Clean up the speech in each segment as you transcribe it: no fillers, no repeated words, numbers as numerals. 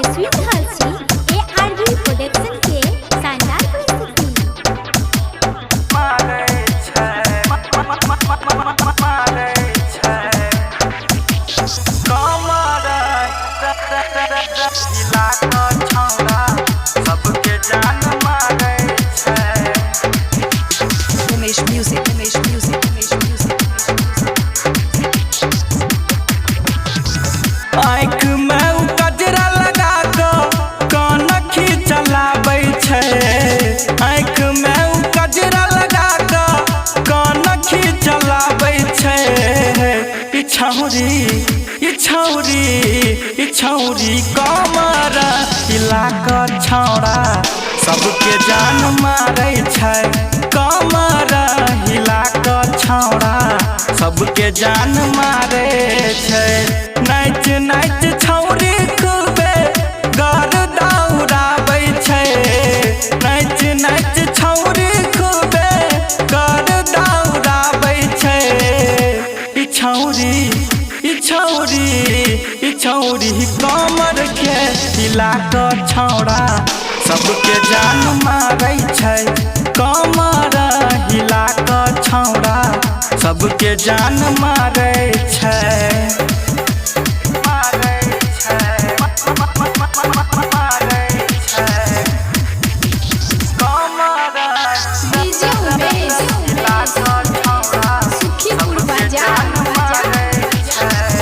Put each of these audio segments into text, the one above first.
तेजस्वी Halsi ARV production के शानदार प्रस्तुति। आँख में कजरा लगा कनखी चलाबै छै। आँख में कजरा लगा कनखी चलाबै छै। ई छौरी कमर हिला कऽ छौड़ा सबके जान मारै छै। कमर हिला कऽ छौड़ा सबके जान मारै छै। नाच नाच छौरी खूबे गर दौड़ाबै छै। नाच नाच छौरी खूबे गर दौड़ाबै छै। ई छौरी कमर के हिला कऽ छौड़ा सबके जान मारै छै। कमर हिला कऽ छौड़ा सबके जान मारै छै।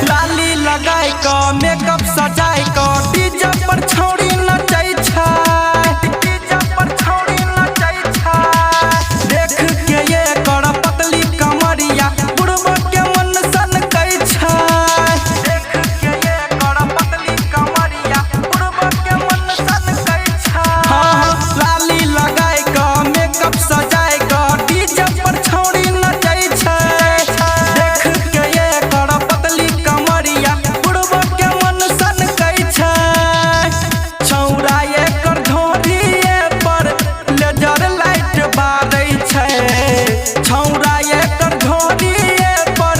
लाली लगाई मेकअप सजाई डीजे पर छौरी नचै छै। डीजे पर छौरी नचै छै। देख के ये कर पतली कमरिया बुढ़बा के मन सन कै छै। देख के ये कर पतली कमरिया बुढ़बा के मन सन कै छै। लाली लगाई मेकअप सजाई डीजे पर छौरी नचै छै। देख के ये कर पतली कमरिया बुढ़बा के मन सन कै छै। छौरा एकर ढोढ़िए पर लेजर लाइट बारै छै। छौरा एकर ढोढ़िए पर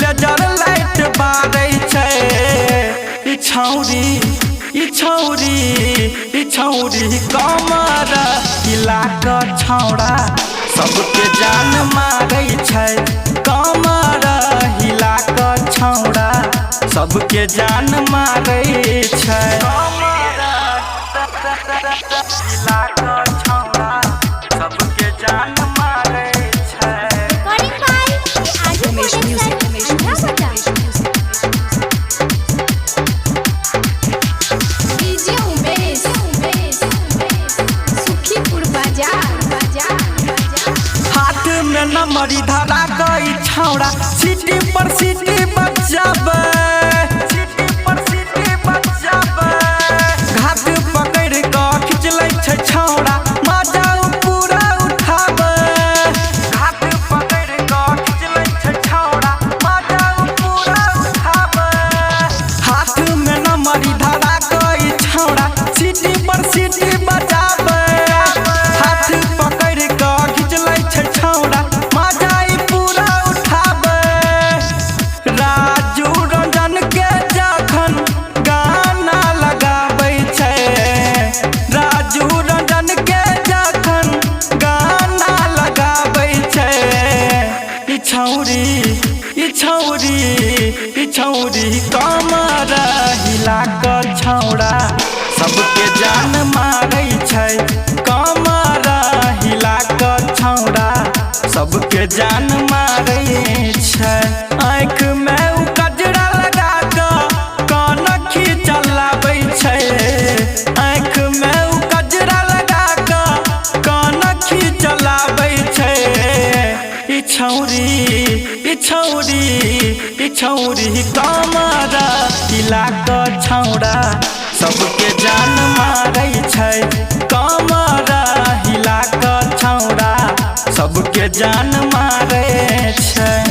लेजर लाइट बारै छै। ई छौरी कमर हिला कऽ छौड़ा सबके जान मारै छै। कमर हिला कऽ छौड़ा सबके जान मारै छै। हिला कऽ छौड़ा सबके जान मारै छै। Recording by ARV production DJ Umesh Sukhipur बाजार। हाथ में नमरी धरा गई छौड़ा सीटी पर सीटी बजाबै। सीटी पर सीटी बजाबै। घाट पकड़ कऽ खींच लै छै छौड़ा मजा पूरा उठाबै। घाट पकड़ कऽ खींच लै छै छौड़ा मजा पूरा उठाबै। हाथ में नमरी धरा गई छौड़ा सीटी पर सीटी बजाबै। हाथ पकड़ कऽ खींच लै छै छौड़ा मजा पूरा उठाबै। राजू रंजन के जखन गाना लगाबै छै। राजू रंजन के जखन गाना लगाबै छै। ई छौरी कमर हिला कऽ छौड़ा सबके जान मारै छै। कमर हिला कऽ छौड़ा सबके जान मारै छै। आँख में कजरा लगा कनखी चलाबै छै। आँख में कजरा लगा कनखी चलाबै छै। ई छौरी कमर हिला कऽ छौड़ा सबके जान मारै छै। कमर हिला कऽ छौड़ा सबके जान मारै छै।